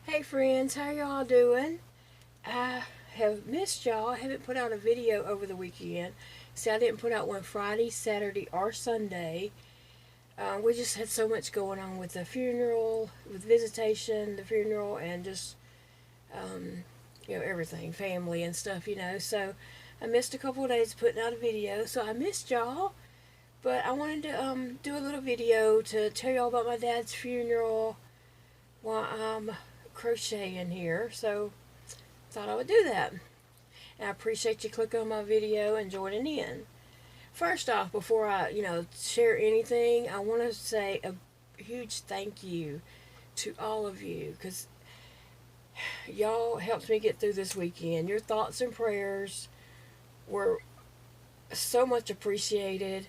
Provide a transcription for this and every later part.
Hey friends, how y'all doing? I have missed y'all. I haven't put out a video over the weekend. See, I didn't put out one Friday, Saturday, or Sunday. We just had so much going on with the funeral, with visitation, the funeral, and just, everything, family and stuff. So I missed a couple of days putting out a video, so I missed y'all. But I wanted to do a little video to tell y'all about my dad's funeral while I'm crocheting here. So thought I would do that. And I appreciate you clicking on my video and joining in. First off, before I, share anything, I want to say a huge thank you to all of you, because y'all helped me get through this weekend. Your thoughts and prayers were so much appreciated,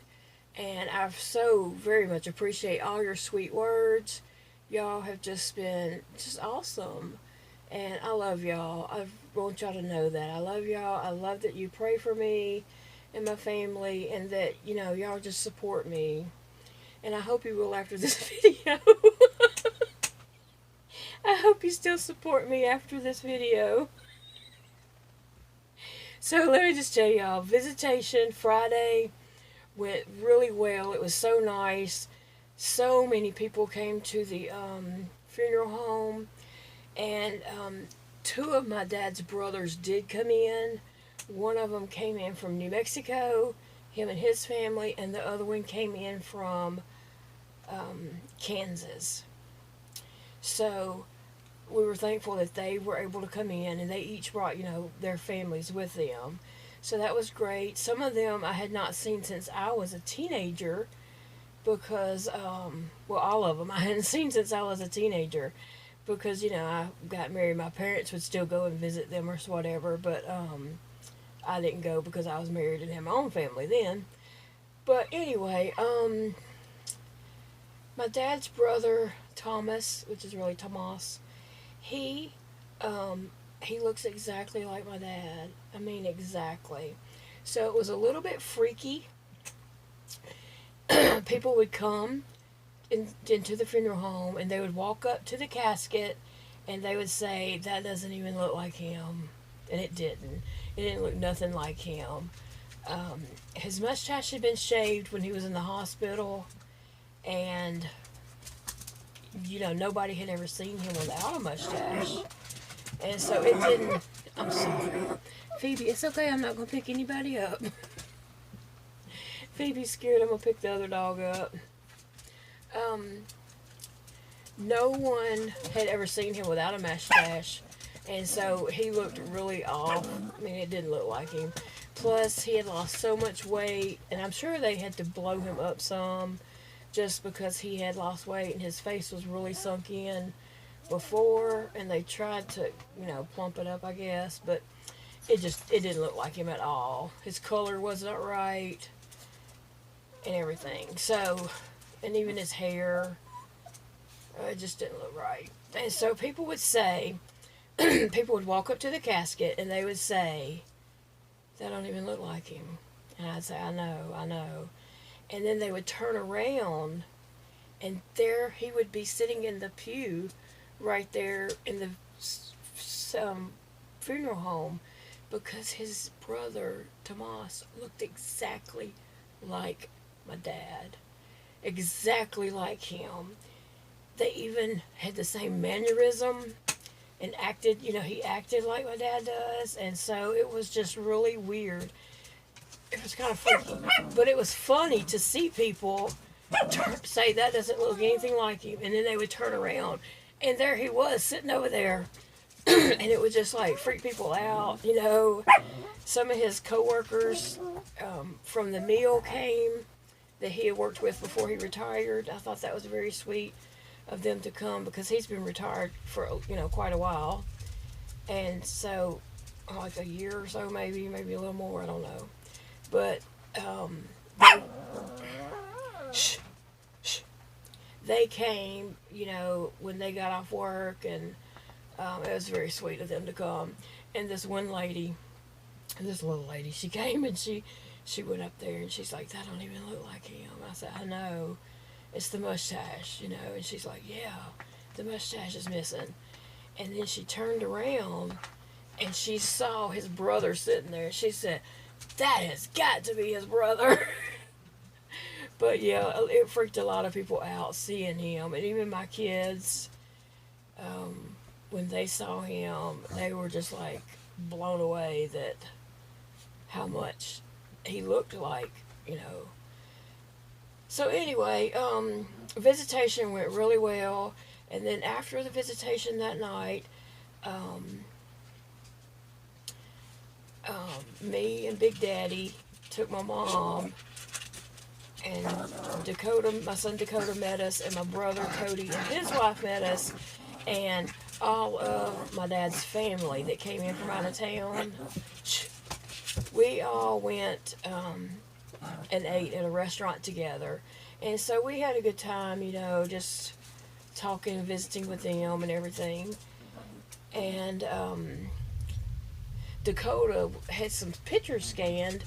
and I so very much appreciate all your sweet words. Y'all have just been just awesome, and I love y'all. I want y'all to know that I love y'all. I love that you pray for me and my family, and that y'all just support me, and I hope you will after this video. I hope you still support me after this video. So let me just tell y'all, visitation Friday went really well. It was so nice. So many people came to the funeral home, and two of my dad's brothers did come in. One of them came in from New Mexico, him and his family, and the other one came in from Kansas. So we were thankful that they were able to come in, and they each brought, their families with them. So that was great. Some of them I had not seen since I was a teenager, because, all of them I hadn't seen since I was a teenager, because, I got married. My parents would still go and visit them or whatever, but I didn't go because I was married and had my own family then. But anyway, my dad's brother, Thomas, which is really Tomas, he looks exactly like my dad. I mean, exactly. So it was a little bit freaky. People would come into the funeral home, and they would walk up to the casket, and they would say, "That doesn't even look like him." And it didn't. It didn't look nothing like him. His mustache had been shaved when he was in the hospital, and nobody had ever seen him without a mustache. And so it didn't. I'm sorry, Phoebe. It's okay. I'm not gonna pick anybody up. Phoebe's scared I'm gonna pick the other dog up. No one had ever seen him without a mustache, and so he looked really off. I mean, it didn't look like him. Plus, he had lost so much weight, and I'm sure they had to blow him up some, just because he had lost weight and his face was really sunk in before, and they tried to, plump it up, I guess, but it didn't look like him at all. His color wasn't right, and everything. So, and even his hair, it just didn't look right. And so people would say, people would walk up to the casket, and they would say, "That don't even look like him." And I'd say, I know. And then they would turn around, and there he would be sitting in the pew right there in the funeral home, because his brother, Tomas, looked exactly like my dad. Exactly like him. They even had the same mannerism and acted, he acted like my dad does, and so it was just really weird. It was kind of freaky, but it was funny to see people say that doesn't look anything like him, and then they would turn around, and there he was sitting over there, and it would just like freak people out. Some of his coworkers from the mill came that he had worked with before he retired. I thought that was very sweet of them to come, because he's been retired for quite a while, and so like a year or so, maybe a little more, I don't know. But they came, when they got off work, and it was very sweet of them to come. And this one lady, this little lady, she came, and she went up there, and she's like, "That don't even look like him." I said, "I know. It's the mustache, And she's like, "Yeah, the mustache is missing." And then she turned around and she saw his brother sitting there. She said, "That has got to be his brother." But yeah, it freaked a lot of people out seeing him. And even my kids, when they saw him, they were just like blown away that how much he looked like, you know. So anyway, visitation went really well. And then after the visitation that night, me and Big Daddy took my mom, and Dakota, my son Dakota met us, and my brother Cody and his wife met us, and all of my dad's family that came in from out of town. We all went and ate at a restaurant together. And so we had a good time, you know, just talking and visiting with them and everything. And Dakota had some pictures scanned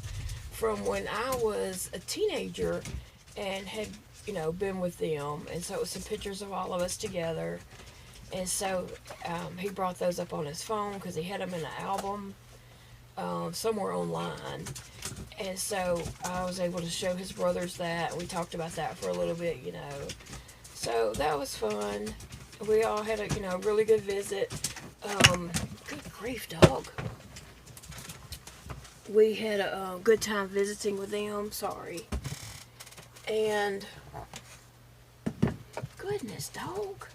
from when I was a teenager and had, you know, been with them. And so it was some pictures of all of us together. And so he brought those up on his phone because he had them in an album somewhere online. And so I was able to show his brothers that. We talked about that for a little bit, you know. So that was fun. We all had a, you know, really good visit. Good grief, dog. We had a good time visiting with them. Sorry. And goodness, dog.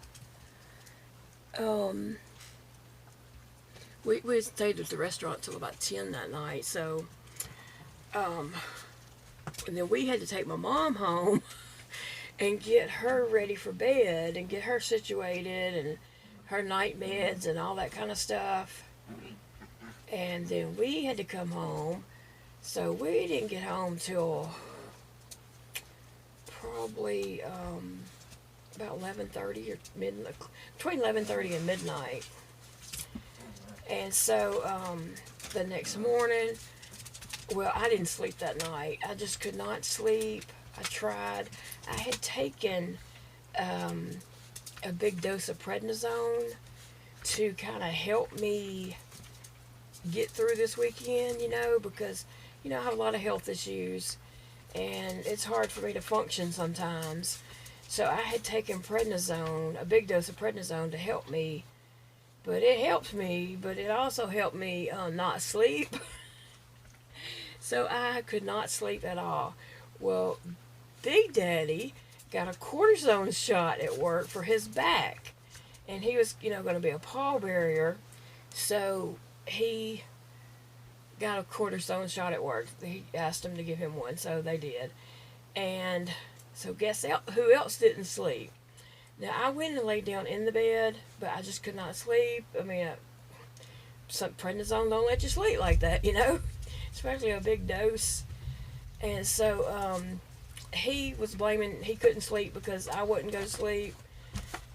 We stayed at the restaurant till about 10 that night. So, and then we had to take my mom home and get her ready for bed and get her situated and her night meds and all that kind of stuff. And then we had to come home. So we didn't get home till probably about 11:30 or midnight, between 11:30 and midnight. And so the next morning, well, I didn't sleep that night. I just could not sleep. I tried. I had taken a big dose of prednisone to kind of help me get through this weekend, you know, because, you know, I have a lot of health issues and it's hard for me to function sometimes. So I had taken prednisone, a big dose of prednisone to help me. But it helped me, but it also helped me not sleep. So I could not sleep at all. Well, Big Daddy got a cortisone shot at work for his back. And he was, you know, going to be a pallbearer. So he got a cortisone shot at work. He asked them to give him one, so they did. And so guess who else didn't sleep? Now, I went and laid down in the bed, but I just could not sleep. I mean, some prednisone don't let you sleep like that, you know, especially a big dose. And so he was blaming, he couldn't sleep because I wouldn't go to sleep.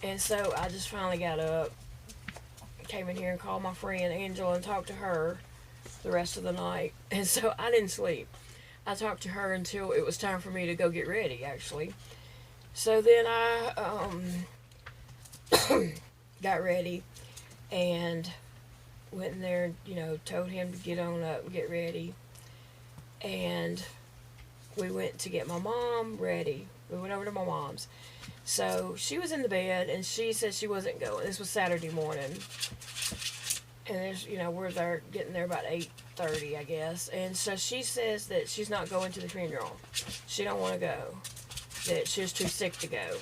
And so I just finally got up, came in here and called my friend Angela and talked to her the rest of the night. And so I didn't sleep. I talked to her until it was time for me to go get ready, actually. So then I got ready and went in there and, you know, told him to get on up and get ready. And we went to get my mom ready. We went over to my mom's. So she was in the bed and she said she wasn't going. This was Saturday morning. And there's, you know, we're there getting there about 8:30, I guess. And so she says that she's not going to the funeral. She don't want to go. That she was too sick to go.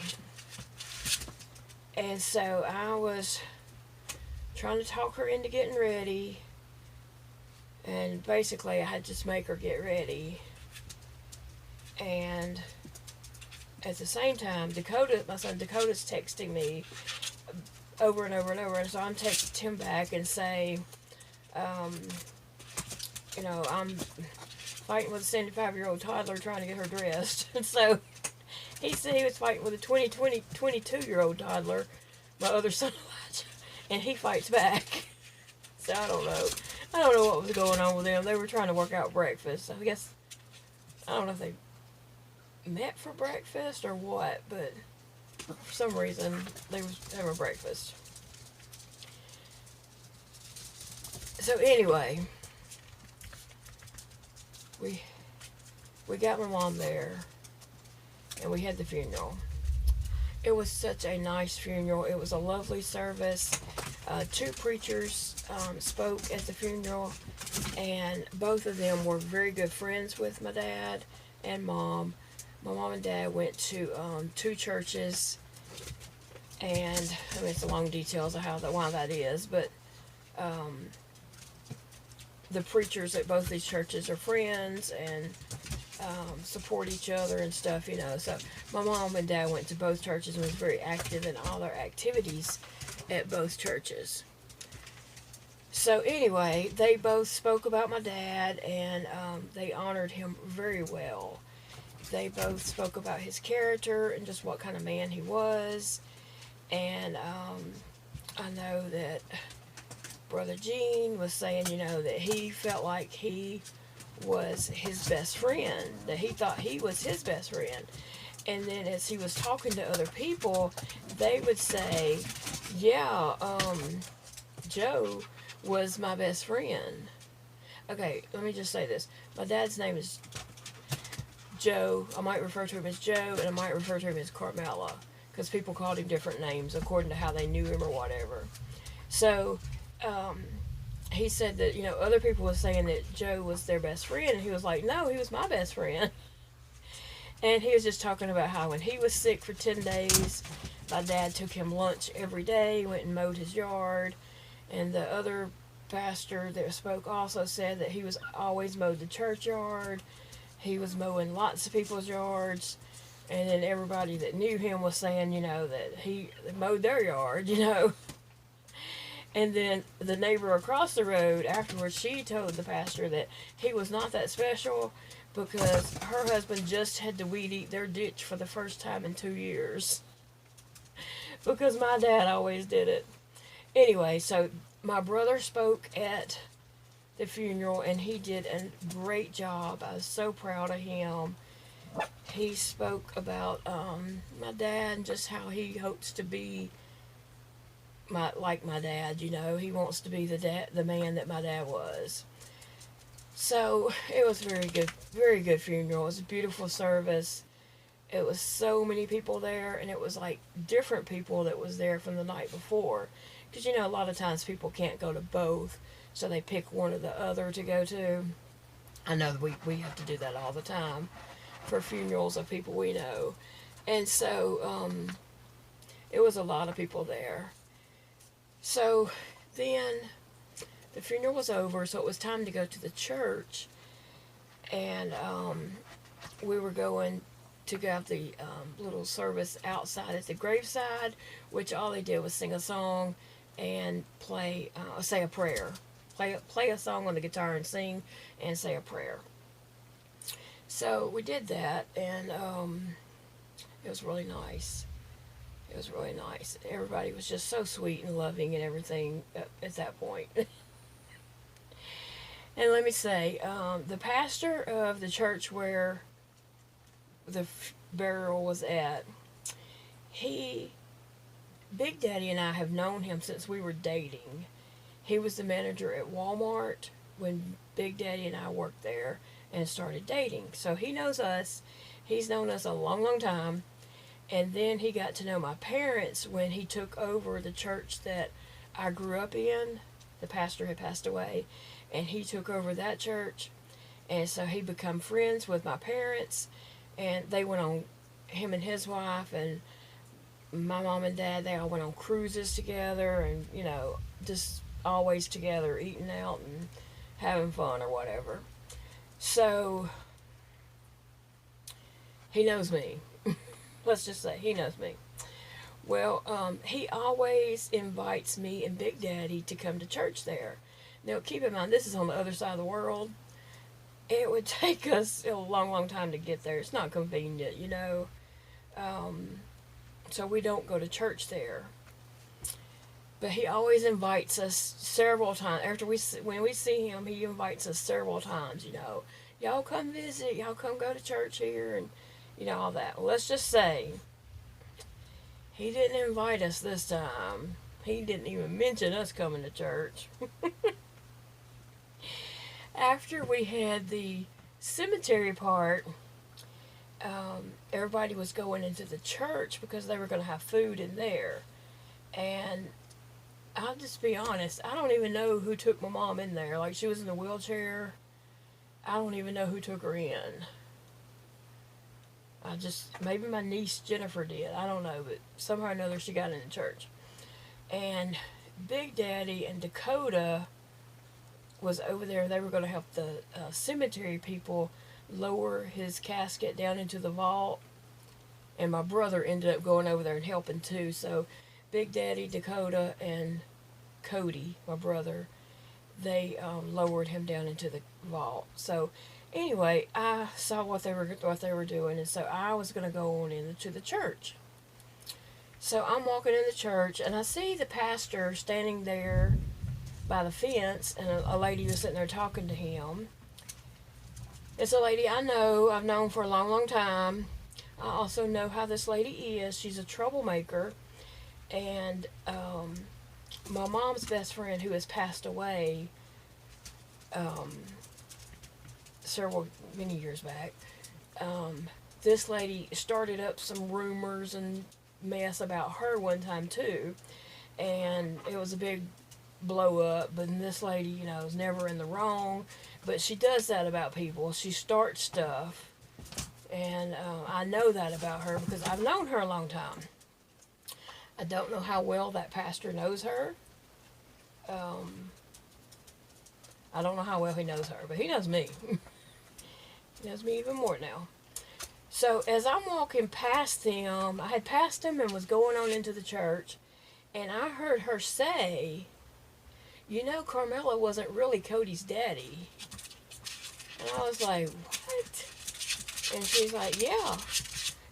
And so I was trying to talk her into getting ready. And basically I had to just make her get ready. And at the same time, Dakota, my son Dakota's texting me over and over and over. And so I'm texting him back and say, you know, I'm fighting with a 75-year-old toddler trying to get her dressed. And so he said he was fighting with a 22-year-old toddler, my other son, Elijah, and he fights back. So I don't know. I don't know what was going on with them. They were trying to work out breakfast. I guess, I don't know if they met for breakfast or what, but for some reason they was having breakfast. So anyway, we got my mom there, and we had the funeral. It was such a nice funeral. It was a lovely service. Two preachers spoke at the funeral, and both of them were very good friends with my dad and mom. My mom and dad went to two churches, and I mean, it's the long details of why that is, but the preachers at both these churches are friends and support each other and stuff, you know. So my mom and dad went to both churches and was very active in all their activities at both churches. So anyway, they both spoke about my dad, and they honored him very well. They both spoke about his character and just what kind of man he was. And I know that Brother Gene was saying, you know, that he felt like he was his best friend, that he thought he was his best friend. And then as he was talking to other people, they would say, yeah, Joe was my best friend. Okay, let me just say this. My dad's name is Joe. I might refer to him as Joe, and I might refer to him as Carmela, because people called him different names according to how they knew him or whatever. So, he said that, you know, other people were saying that Joe was their best friend, and he was like, no, he was my best friend. And he was just talking about how when he was sick for 10 days, my dad took him lunch every day, went and mowed his yard, and the other pastor that spoke also said that he was always mowed the churchyard, he was mowing lots of people's yards, and then everybody that knew him was saying, you know, that he mowed their yard, you know. And then the neighbor across the road afterwards, she told the pastor that he was not that special because her husband just had to weed eat their ditch for the first time in 2 years. Because my dad always did it. Anyway, so my brother spoke at the funeral, and he did a great job. I was so proud of him. He spoke about my dad and just how he hopes to be like my dad, you know. He wants to be the man that my dad was. So it was very good funeral. It was a beautiful service. It was so many people there, and it was like different people that was there from the night before, because you know a lot of times people can't go to both, so they pick one or the other to go to. I know that we have to do that all the time for funerals of people we know, and so it was a lot of people there. So then the funeral was over, so it was time to go to the church, and we were going to have the little service outside at the Graveside, which all they did was sing a song and say a prayer. Play a song on the guitar and sing and say a prayer. So we did that, and it was really nice. It was really nice. Everybody was just so sweet and loving and everything at that point. And let me say, the pastor of the church where the burial was at, Big Daddy and I have known him since we were dating. He was the manager at Walmart when Big Daddy and I worked there and started dating. So he knows us. He's known us a long, long time. And then he got to know my parents when he took over the church that I grew up in. The pastor had passed away, and he took over that church. And so he became friends with my parents, and they went on, him and his wife and my mom and dad, they all went on cruises together, and, you know, just always together, eating out and having fun or whatever. So he knows me. Let's just say he knows me. Well, he always invites me and Big Daddy to come to church there. Now, keep in mind, this is on the other side of the world. It would take us a long, long time to get there. It's not convenient, you know. So we don't go to church there. But he always invites us several times. When we see him, he invites us several times, you know. Y'all come visit. Y'all come go to church here, and you know, all that. Well, let's just say he didn't invite us this time. He didn't even mention us coming to church. after we had the cemetery part, everybody was going into the church because they were going to have food in there. And I'll just be honest, I don't even know who took my mom in there. Like, she was in a wheelchair. I don't even know who took her in. Maybe my niece Jennifer did. I don't know, but somehow or another she got in the church. And Big Daddy and Dakota was over there. They were going to help the cemetery people lower his casket down into the vault. And my brother ended up going over there and helping too. So Big Daddy, Dakota, and Cody, my brother, they lowered him down into the vault. So anyway, I saw what they were doing, and so I was going to go on into the church. So I'm walking in the church, and I see the pastor standing there by the fence, and a lady was sitting there talking to him. It's a lady I know. I've known for a long, long time. I also know how this lady is. She's a troublemaker, and my mom's best friend, who has passed away many years back, this lady started up some rumors and mess about her one time too, and it was a big blow up. But this lady, is never in the wrong, but she does that about people. She starts stuff, and I know that about her because I've known her a long time. I don't know how well that pastor knows her. I don't know how well he knows her, but he knows me. He knows me even more now. So as I'm walking past him, I had passed him and was going on into the church, and I heard her say, Carmela wasn't really Cody's daddy. And I was like, what? And she's like, yeah,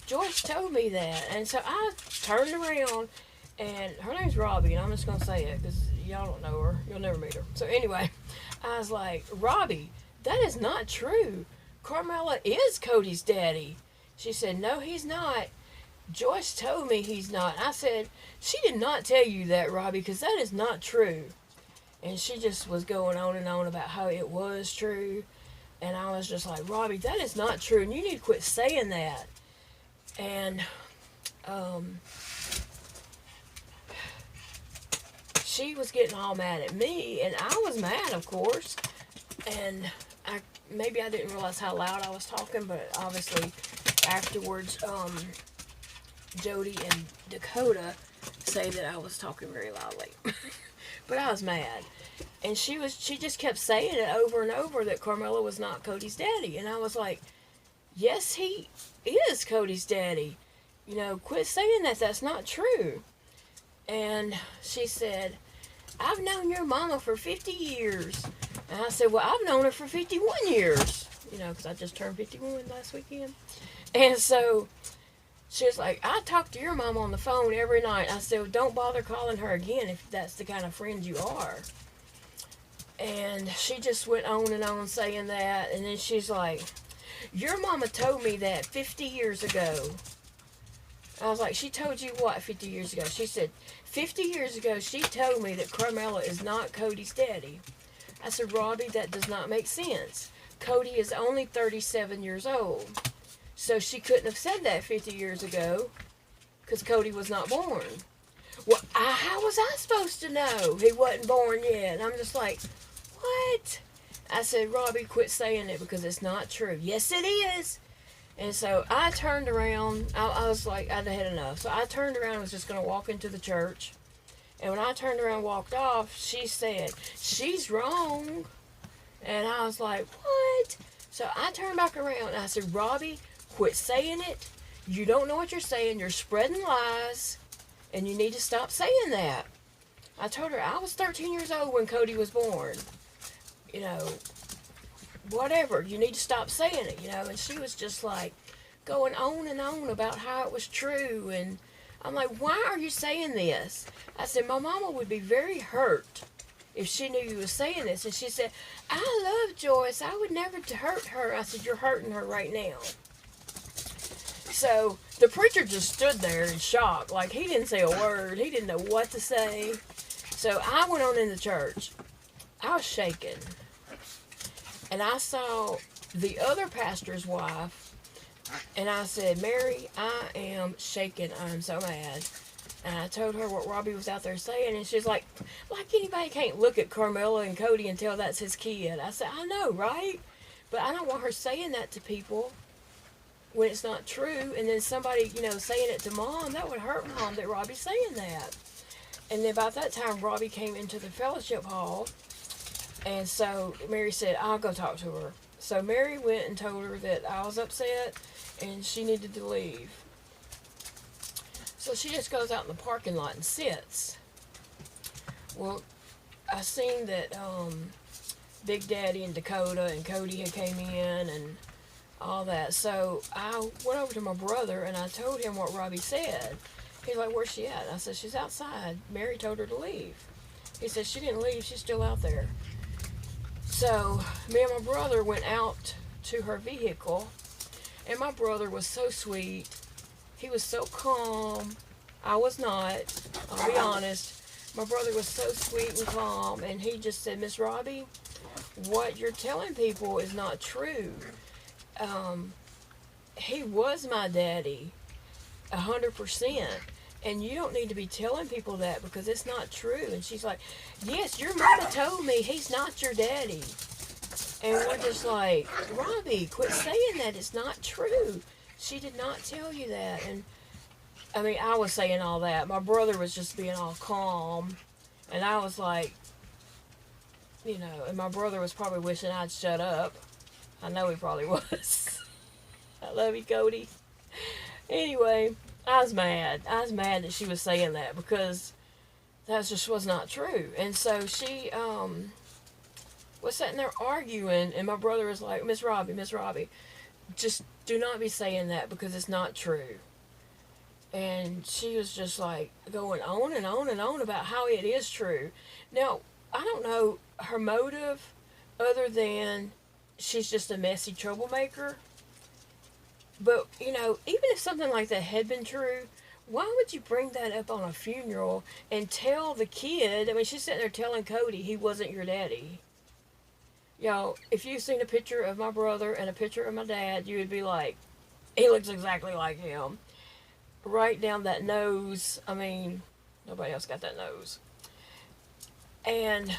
Joyce told me that. And so I turned around, and her name's Robbie, and I'm just going to say it because y'all don't know her. You'll never meet her. So anyway, I was like, Robbie, that is not true. Carmela is Cody's daddy. She said, no, he's not. Joyce told me he's not. I said, she did not tell you that, Robbie, because that is not true. And she just was going on and on about how it was true. And I was just like, Robbie, that is not true, and you need to quit saying that. And she was getting all mad at me, and I was mad, of course. And maybe I didn't realize how loud I was talking, but obviously afterwards, Jody and Dakota say that I was talking very loudly. But I was mad. And she just kept saying it over and over that Carmela was not Cody's daddy. And I was like, yes, he is Cody's daddy. Quit saying that. That's not true. And she said, I've known your mama for 50 years. And I said, well, I've known her for 51 years. Because I just turned 51 last weekend. And so she was like, I talk to your mom on the phone every night. I said, well, don't bother calling her again if that's the kind of friend you are. And she just went on and on saying that. And then she's like, your mama told me that 50 years ago. I was like, she told you what 50 years ago? She said, 50 years ago, she told me that Carmela is not Cody's daddy. I said, Robbie, that does not make sense. Cody is only 37 years old. So she couldn't have said that 50 years ago because Cody was not born. Well, how was I supposed to know he wasn't born yet? And I'm just like, what? I said, Robbie, quit saying it because it's not true. Yes, it is. And so I turned around. I was like, I'd had enough. So I turned around and was just going to walk into the church. And when I turned around and walked off, she said, she's wrong. And I was like, what? So I turned back around and I said, Robbie, quit saying it. You don't know what you're saying. You're spreading lies. And you need to stop saying that. I told her I was 13 years old when Cody was born. Whatever. You need to stop saying it, And she was just like going on and on about how it was true. And I'm like, why are you saying this? I said, my mama would be very hurt if she knew you were saying this. And she said, I love Joyce. I would never hurt her. I said, you're hurting her right now. So the preacher just stood there in shock. Like, he didn't say a word. He didn't know what to say. So I went on in the church. I was shaking. And I saw the other pastor's wife, and I said, Mary, I am shaking. I'm so mad. And I told her what Robbie was out there saying, and she's like anybody can't look at Carmela and Cody and tell that's his kid. I said, I know, right? But I don't want her saying that to people when it's not true. And then somebody, saying it to Mom, that would hurt Mom that Robbie's saying that. And then about that time, Robbie came into the fellowship hall, and so Mary said, I'll go talk to her. So Mary went and told her that I was upset and she needed to leave. So she just goes out in the parking lot and sits. Well, I seen that Big Daddy and Dakota and Cody had came in and all that. So I went over to my brother and I told him what Robbie said. He's like, where's she at? I said, she's outside. Mary told her to leave. He said, she didn't leave. She's still out there. So me and my brother went out to her vehicle. And my brother was so sweet. He was so calm. I was not. I'll be honest. My brother was so sweet and calm. And he just said, Miss Robbie, what you're telling people is not true. He was my daddy. 100%. And you don't need to be telling people that because it's not true. And she's like, yes, your mama told me he's not your daddy. And we're just like, Robbie, quit saying that. It's not true. She did not tell you that. And I mean, I was saying all that. My brother was just being all calm. And I was like, and my brother was probably wishing I'd shut up. I know he probably was. I love you, Cody. Anyway, I was mad. I was mad that she was saying that because that just was not true. And so she was sitting there arguing, and my brother was like, Miss Robbie, just do not be saying that because it's not true. And she was just like going on and on and on about how it is true. Now, I don't know her motive other than she's just a messy troublemaker. But, even if something like that had been true, why would you bring that up on a funeral and tell the kid? I mean, she's sitting there telling Cody he wasn't your daddy. Y'all, if you've seen a picture of my brother and a picture of my dad, you would be like, he looks exactly like him. Right down that nose. I mean, nobody else got that nose. And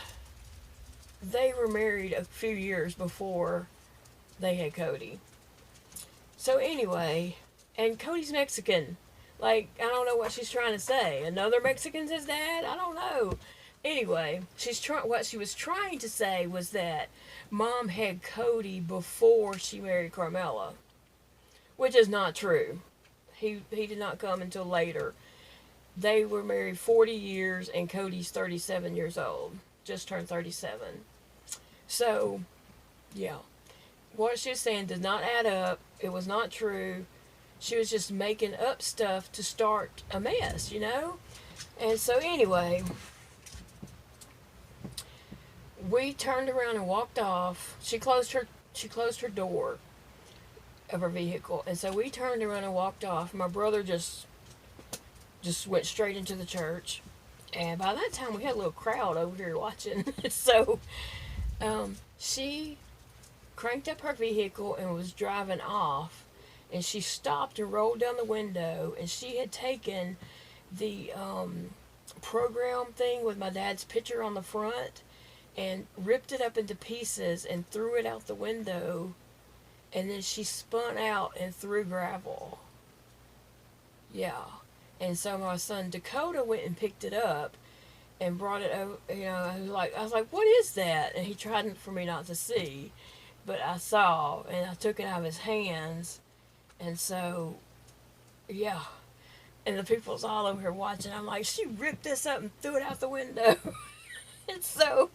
they were married a few years before they had Cody. So anyway, and Cody's Mexican. Like, I don't know what she's trying to say. Another Mexican's his dad? I don't know. Anyway, what she was trying to say was that Mom had Cody before she married Carmela, which is not true. He did not come until later. They were married 40 years, and Cody's 37 years old. Just turned 37. So, yeah. What she was saying did not add up. It was not true. She was just making up stuff to start a mess, And so anyway, we turned around and walked off. She closed her door of her vehicle, and so we turned around and walked off. My brother just went straight into the church, and by that time we had a little crowd over here watching. So she cranked up her vehicle and was driving off, and she stopped and rolled down the window, and she had taken the program thing with my dad's picture on the front and ripped it up into pieces and threw it out the window, and then she spun out and threw gravel. Yeah. And so my son Dakota went and picked it up and brought it over. I was like, what is that? And he tried for me not to see, but I saw, and I took it out of his hands. And so, yeah. And the people's all over here watching. I'm like, she ripped this up and threw it out the window. And so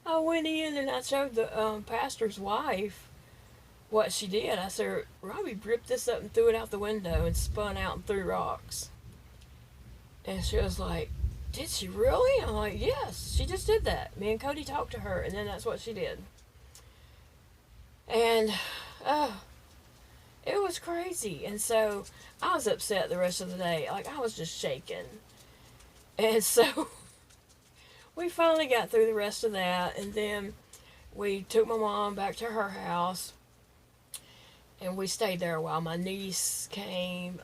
I went in and I showed the pastor's wife what she did. I said, Robbie ripped this up and threw it out the window and spun out and threw rocks. And she was like, did she really? I'm like, yes, she just did that. Me and Cody talked to her, and then that's what she did. And it was crazy. And so I was upset the rest of the day. Like, I was just shaking. And so we finally got through the rest of that, and then we took my mom back to her house, and we stayed there a while. My niece came,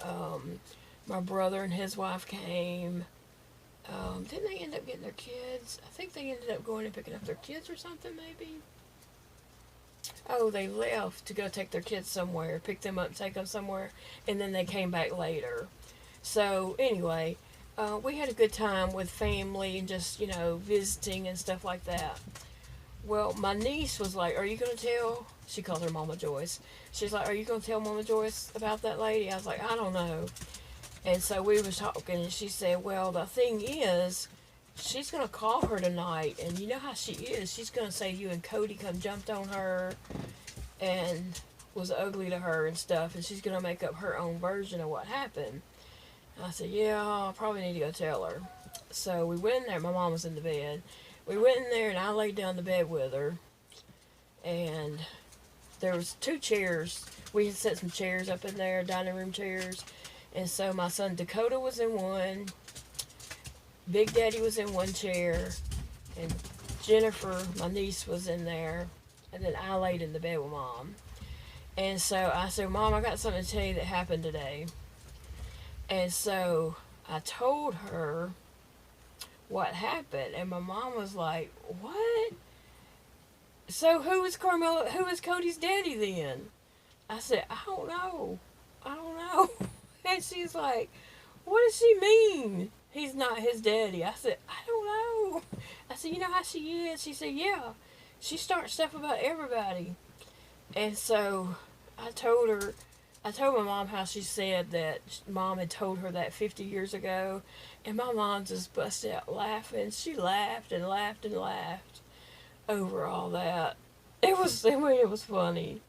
my brother and his wife came. Didn't they end up getting their kids? I think they ended up going and picking up their kids or something, maybe. Oh, they left to go take their kids somewhere, pick them up, take them somewhere, and then they came back later. So, anyway, we had a good time with family and just, visiting and stuff like that. Well, my niece was like, "Are you going to tell?" She called her Mama Joyce. She's like, "Are you going to tell Mama Joyce about that lady?" I was like, "I don't know." And so we was talking, and she said, "Well, the thing is, she's going to call her tonight, and you know how she is. She's going to say you and Cody come jumped on her and was ugly to her and stuff, and she's going to make up her own version of what happened." And I said, "Yeah, I probably need to go tell her." So we went in there. My mom was in the bed. We went in there, and I laid down in the bed with her, and there was 2 chairs. We had set some chairs up in there, dining room chairs, and so my son Dakota was in one, Big Daddy was in one chair, and Jennifer, my niece, was in there, and then I laid in the bed with Mom. And so I said, "Mom, I got something to tell you that happened today." And so I told her what happened, and my mom was like, "What? So who was Cody's daddy then?" I said, "I don't know. I don't know." And she's like, "What does she mean he's not his daddy?" I said, "I don't know." I said, "You know how she is?" She said, "Yeah. She starts stuff about everybody." And so I told my mom how she said that Mom had told her that 50 years ago, and my mom just busted out laughing. She laughed and laughed and laughed over all that. It was funny.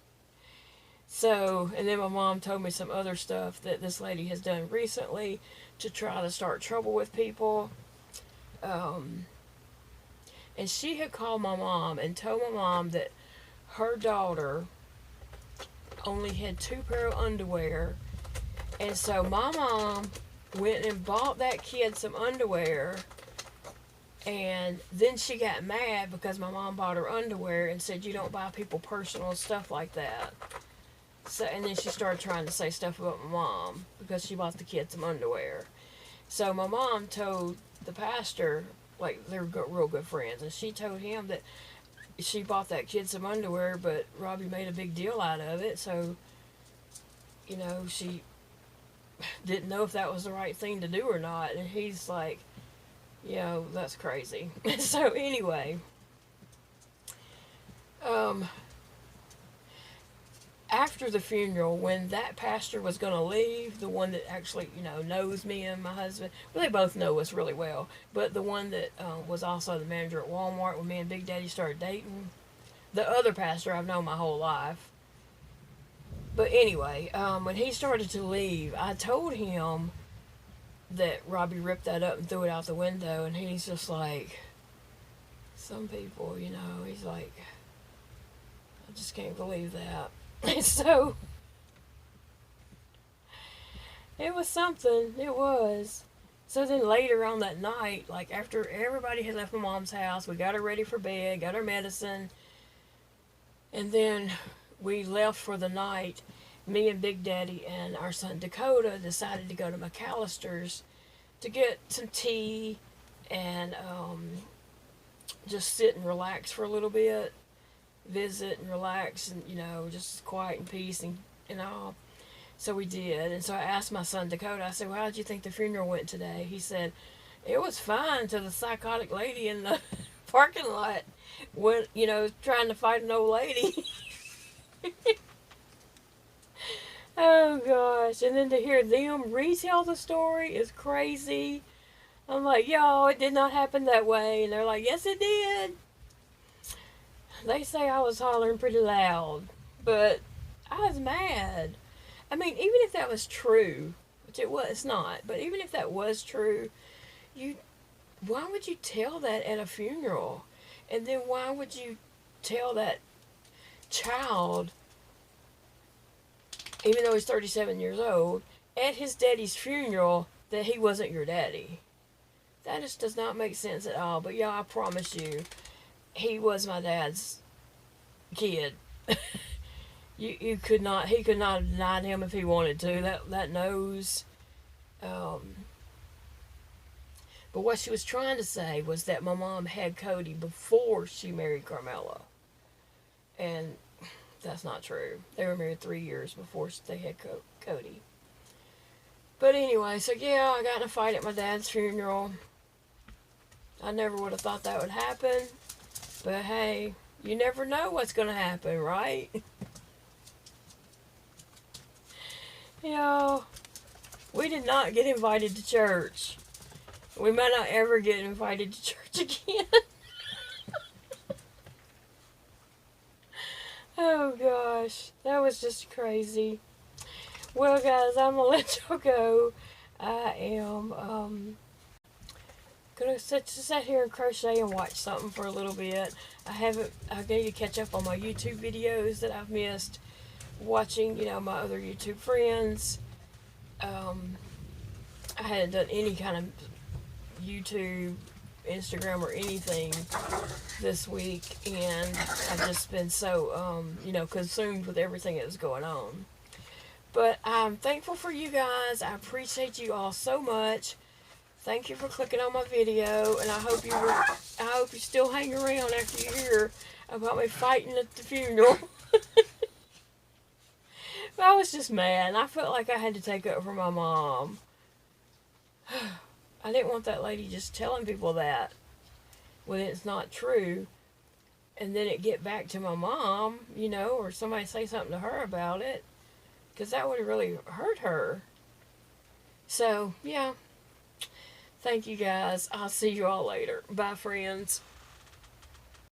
So, and then my mom told me some other stuff that this lady has done recently to try to start trouble with people. And she had called my mom and told my mom that her daughter only had 2 pair of underwear. And so my mom went and bought that kid some underwear, and then she got mad because my mom bought her underwear and said, "You don't buy people personal stuff like that." So, and then she started trying to say stuff about my mom because she bought the kid some underwear. So my mom told the pastor, like, they were real good friends, and she told him that she bought that kid some underwear, but Robbie made a big deal out of it, so, she didn't know if that was the right thing to do or not. And he's like, "That's crazy." So anyway, after the funeral, when that pastor was going to leave, the one that actually, knows me and my husband, well, they both know us really well, but the one that was also the manager at Walmart when me and Big Daddy started dating, the other pastor I've known my whole life. But anyway, when he started to leave, I told him that Robbie ripped that up and threw it out the window, and he's just like, "Some people, he's like, I just can't believe that." And so, it was something. It was. So then later on that night, like after everybody had left my mom's house, we got her ready for bed, got her medicine, and then we left for the night. Me and Big Daddy and our son Dakota decided to go to McAllister's to get some tea and just sit and relax for a little bit, visit and relax, and just quiet and peace and all. So we did. And so I asked my son Dakota, I said, "Well, how did you think the funeral went today?" He said, "It was fine till the psychotic lady in the parking lot went, trying to fight an old lady." Oh gosh. And then to hear them retell the story is crazy. I'm like, "Y'all, it did not happen that way." And they're like, "Yes, it did." They say I was hollering pretty loud, but I was mad. I mean, even if that was true, which it's not, but even if that was true, why would you tell that at a funeral? And then why would you tell that child, even though he's 37 years old, at his daddy's funeral that he wasn't your daddy? That just does not make sense at all. But yeah, I promise you, he was my dad's kid. You could not, he could not have denied him if he wanted to. That nose. But what she was trying to say was that my mom had Cody before she married Carmela. And that's not true. They were married 3 years before they had Cody. But anyway, so yeah, I got in a fight at my dad's funeral. I never would have thought that would happen. But hey, you never know what's going to happen, right? We did not get invited to church. We might not ever get invited to church again. Oh gosh, that was just crazy. Well, guys, I'm gonna let y'all go. I am gonna sit here and crochet and watch something for a little bit. I need to catch up on my YouTube videos that I've missed watching, my other YouTube friends. I hadn't done any kind of YouTube, Instagram, or anything this week, and I've just been so, consumed with everything that was going on. But I'm thankful for you guys. I appreciate you all so much. Thank you for clicking on my video, and I hope you still hang around after you hear about me fighting at the funeral. I was just mad. I felt like I had to take up for my mom. I didn't want that lady just telling people that when it's not true, and then it get back to my mom, or somebody say something to her about it, because that would have really hurt her. So, yeah. Thank you guys. I'll see you all later. Bye, friends.